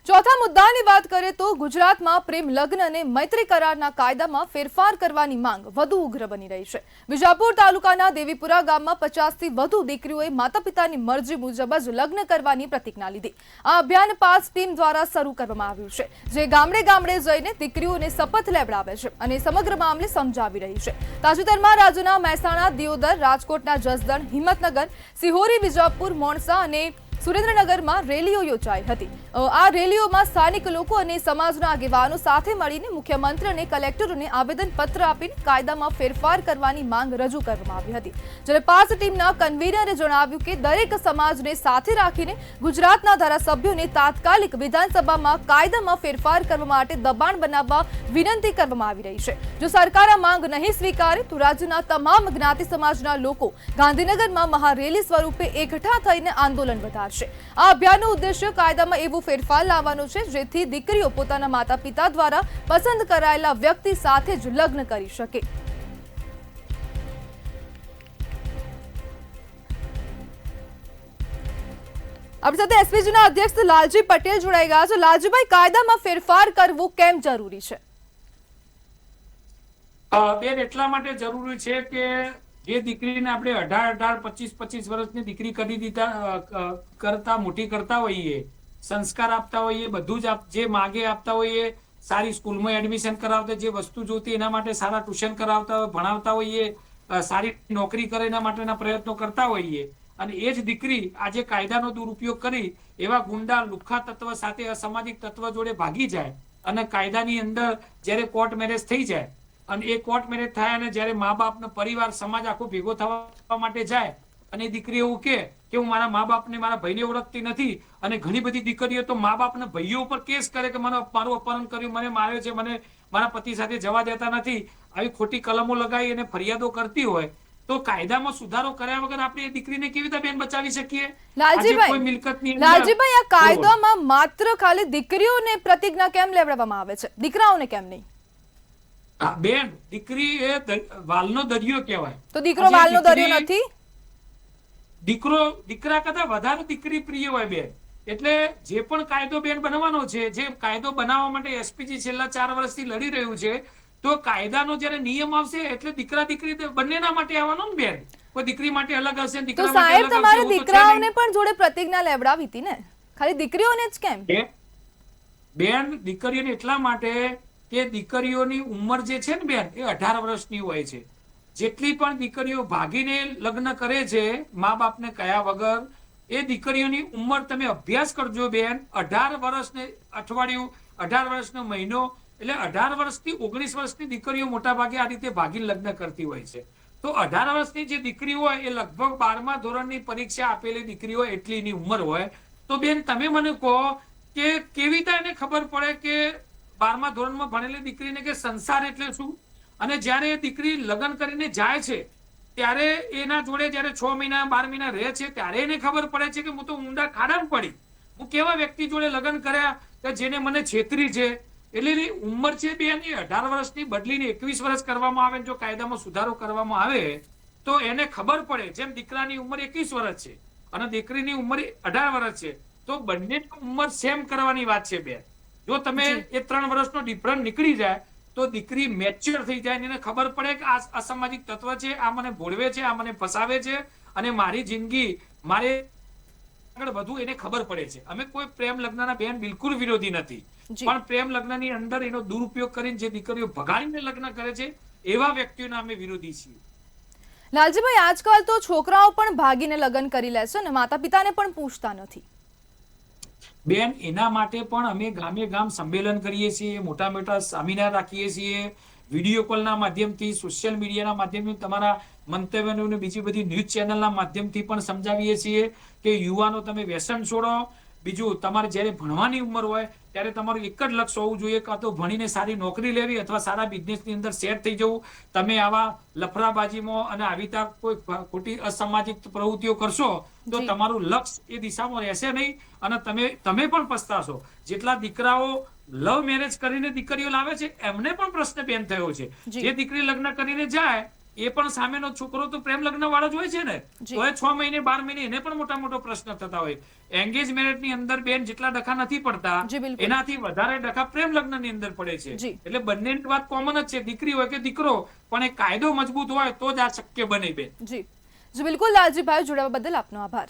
ચોથા મુદ્દાની વાત કરીએ તો ગુજરાતમાં પ્રેમ લગ્ન અને મૈત્રી કરારના કાયદામાં ફેરફાર કરવાની માંગ વધુ ઉગ્ર બની રહી છે। વિજાપુર તાલુકાના દેવીપુરા ગામમાં 50થી વધુ દીકરીઓએ માતા-પિતાની મરજી મુજબ જ લગ્ન કરવાની પ્રતિજ્ઞા લીધી। આ અભિયાન 5 ટીમ દ્વારા શરૂ કરવામાં આવ્યું છે, જે ગામડે ગામડે જઈને દીકરીઓને શપથ લેવડાવે છે અને સમગ્ર મામલે સમજાવી રહી છે। તાજેતરમાં રાજ્યના મહેસાણા, દિયોદર, રાજકોટના જસદણ, હિંમતનગર, સિહોરી, વિજાપુર, મોણસા અને સુરેન્દ્રનગરમાં રેલીઓ યોજાઈ હતી। આ રેલીઓમાં સ્થાનિક લોકો અને સમાજના આગેવાનો સાથે મળીને મુખ્યમંત્રી અને કલેક્ટરોને આવેદનપત્ર આપીને કાયદામાં ફેરફાર કરવાની માંગ રજૂ કરવામાં આવી હતી। જ્યારે 5 ટીમના કન્વીનરે જણાવ્યું કે દરેક સમાજને સાથે રાખીને ગુજરાતના ધારાસભ્યોને તાત્કાલિક વિધાનસભામાં કાયદામાં ફેરફાર કરવા માટે દબાણ બનાવવા વિનંતી કરવામાં આવી રહી છે। જો સરકાર આ માંગ નહીં સ્વીકારે તો રાજ્યના તમામ જ્ઞાતિ સમાજના લોકો ગાંધીનગરમાં મહારેલી સ્વરૂપે એકઠા થઈને આંદોલન વધારશે। આ અભિયાનનો ઉદ્દેશ્ય કાયદામાં એવો ફેરફાર લાવવાનો છે જેથી દીકરીઓ પોતાના માતા-પિતા દ્વારા પસંદ કરાયેલા વ્યક્તિ સાથે જ લગ્ન કરી શકે। આપણી સાથે એસપીજીના અધ્યક્ષ લાલજી પટેલ જોડાઈ ગયા છે। લાલજીભાઈ, કાયદામાં ફેરફાર કરવો કેમ જરૂરી છે? બેન, એટલા માટે જરૂરી છે કે જે દીકરીને આપણે 18, 25 વર્ષની દીકરી કરી દીધા કરતા મોટી કરતા હોઈએ, સંસ્કાર આપતા હોઈએ, બધું જ જે માગે આપતા હોઈએ, સારી સ્કૂલમાં એડમિશન કરાવતા, જે વસ્તુ જોતી એના માટે સારા ટ્યુશન કરાવતા હોય, ભણાવતા હોઈએ, સારી નોકરી કરે એના માટેના પ્રયત્નો કરતા હોઈએ, અને એ જ દીકરી આજે કાયદાનો દુરુપયોગ કરી એવા ગુંડા, લુખ્ખા તત્વ સાથે અસામાજિક તત્વ જોડે ભાગી જાય અને કાયદાની અંદર જ્યારે કોર્ટ મેરેજ થઈ જાય અને એ કોર્ટ મેરેજ થાય અને જ્યારે મા બાપનો પરિવાર સમાજ આખો ભેગો થવા માટે જાય અને એ દીકરી એવું કે હું મારા મા બાપને, મારા ભાઈને ઓળખતી નથી, અને ઘણી બધી દીકરીઓ તો મા બાપના ભાઈઓ ઉપર કેસ કરે કે મારું અપહરણ કર્યું, મને માર્યો છે, મને મારા પતિ સાથે જવા દેતા નથી, આવી ખોટી કલમો લગાવી અને ફરિયાદો કરતી હોય તો કાયદામાં સુધારો કર્યા વગર આપણે એ દીકરીને કેવી રીતે બેન બચાવી શકીએ? લાલજીભાઈ, આ કાયદામાં માત્ર ખાલી દીકરીઓને પ્રતિજ્ઞા કેમ લેવડાવવામાં આવે છે, દીકરાઓને કેમ નહીં? બેન, દીકરી એ વાલનો દરિયો કહેવાય, તો દીકરો વાલનો દરિયો નથી? દીકરા કરતા વધારે દીકરી પ્રિય હોય બેન। એટલે જે પણ કાયદો બેન બનાવવાનો છે, જે કાયદો બનાવવા માટે એસપીજી છેલ્લા 4 વર્ષથી લડી રહ્યું છે, તો કાયદાનો જ્યારે નિયમ આવશે એટલે દીકરા દીકરી બંનેના માટે આવવાનો ને બેન। કોઈ દીકરી માટે અલગ હશે, દીકરા માટે અલગ હશે। તો તમારે દીકરાઓને પણ જોડે પ્રતિજ્ઞા લેવડાવી હતી ને, ખાલી દીકરીઓને જ કેમ? બેન, દીકરીઓને એટલા માટે કે દીકરીઓની ઉંમર જે છે ને બેન, એ 18 વર્ષની હોય છે। જેટલી પણ દીકરીઓ ભાગીને લગ્ન કરે છે મા બાપને કયા વગર, એ દીકરીઓની ઉંમર તમે અભ્યાસ કરજો બેન, 18 વર્ષને અઠવાડિયું, 18 વર્ષનો મહિનો, એટલે 18 વર્ષથી 19 વર્ષની દીકરીઓ મોટા ભાગે આ રીતે ભાગીને લગ્ન કરતી હોય છે। તો 18 વર્ષની જે દીકરી હોય એ લગભગ 12મા ધોરણની પરીક્ષા આપેલી દીકરી હોય એટલીની ઉંમર હોય। તો બેન, તમે મને કહો કે કેવી રીતે એને ખબર પડે કે 12મા ધોરણમાં ભણેલી દીકરીને કે સંસાર એટલે શું? અને જ્યારે એ દીકરી લગ્ન કરીને જાય છે ત્યારે એના જોડે જ્યારે 6 મહિના 12 મહિના રહે છે ત્યારે એને ખબર પડે છે કે હું તો ઊંડા ખાડામાં પડી, હું કેવા વ્યક્તિ જોડે લગ્ન કર્યા કે જેને મને છેતરી છે। એટલે એની ઉંમર છે બેન, એ 18 વર્ષની બદલીને 21 વર્ષ કરવામાં આવે, જો કાયદામાં સુધારો કરવામાં આવે તો એને ખબર પડે। જેમ દીકરાની ઉંમર 21 વર્ષ છે અને દીકરીની ઉંમર 18 વર્ષ છે, તો બંનેની ઉંમર સેમ કરવાની વાત છે બેન। જો તમે એ 3 વર્ષનો ડિફરન્સ નીકળી જાય તો દીકરી મેચ્યોર થઈ જાય, એને ખબર પડે કે આ અસામાજિક તત્વ છે, આ મને ભોળવે છે, આ મને ફસાવે છે અને મારી જિંદગી મારે આગળ વધવું, એને ખબર પડે છે। અમે કોઈ પ્રેમ લગ્નના બેન બિલકુલ વિરોધી નથી, પણ પ્રેમ લગ્નની અંદર એનો દુરુપયોગ કરીને જે દીકરીઓ ભગાડીને લગ્ન કરે છે એવા વ્યક્તિઓના અમે વિરોધી છીએ। લાલજીભાઈ, આજકાલ તો છોકરાઓ પણ ભાગીને લગ્ન કરી લે છે અને માતા પિતાને પણ પૂછતા નથી બેન। એના માટે પણ અમે ગામે ગામ સંમેલન કરીએ છીએ, મોટા મોટા સેમિનાર રાખીએ છીએ, વિડીયો કોલના માધ્યમથી, સોશિયલ મીડિયાના માધ્યમથી, તમારા મંતવ્યોને બીજી બધી ન્યૂઝ ચેનલના માધ્યમથી પણ સમજાવીએ છીએ કે યુવાનો તમે વ્યસન છોડો। બીજું, તમારે જ્યારે ભણવાની ઉંમર હોય ત્યારે તમારું એક જ લક્ષ્ય હોવું જોઈએ, કાં તો ભણીને સારી નોકરી લેવી અથવા સારા બિઝનેસની અંદર સેટ થઈ જવું। તમે આવા લફરાબાજીમાં અને આવી કોઈ ખોટી અસામાજિક પ્રવૃત્તિઓ કરશો તો તમારું લક્ષ્ય એ દિશામાં રહેશે નહીં અને તમે પણ પસ્તાશો। જેટલા દીકરાઓ લવ મેરેજ કરીને દીકરીઓ લાવે છે એમને પણ પ્રશ્ન બેન થયો છે। જે દીકરી લગ્ન કરીને જાય એ પણ સામેનો છોકરો તો પ્રેમ લગ્ન વાળો જ હોય છે ને, જી. તો એ 6 મહિને 12 મહિને એને પણ મોટો પ્રશ્ન થતા હોય. એંગેજ મેરેજ ની અંદર બેન જેટલા ડખા નથી પડતા જી, બિલકુલ. એનાથી વધારે ડખા પ્રેમ લગ્ન ની અંદર પડે છે. જી. એટલે બંનેની વાત કોમન જ છે, દીકરી હોય કે દીકરો, પણ એ કાયદો મજબૂત હોય તો જ આ શક્ય બને બેન. જી જી બિલકુલ લાલજીભાઈ, જોડાવા બદલ આપનો આભાર.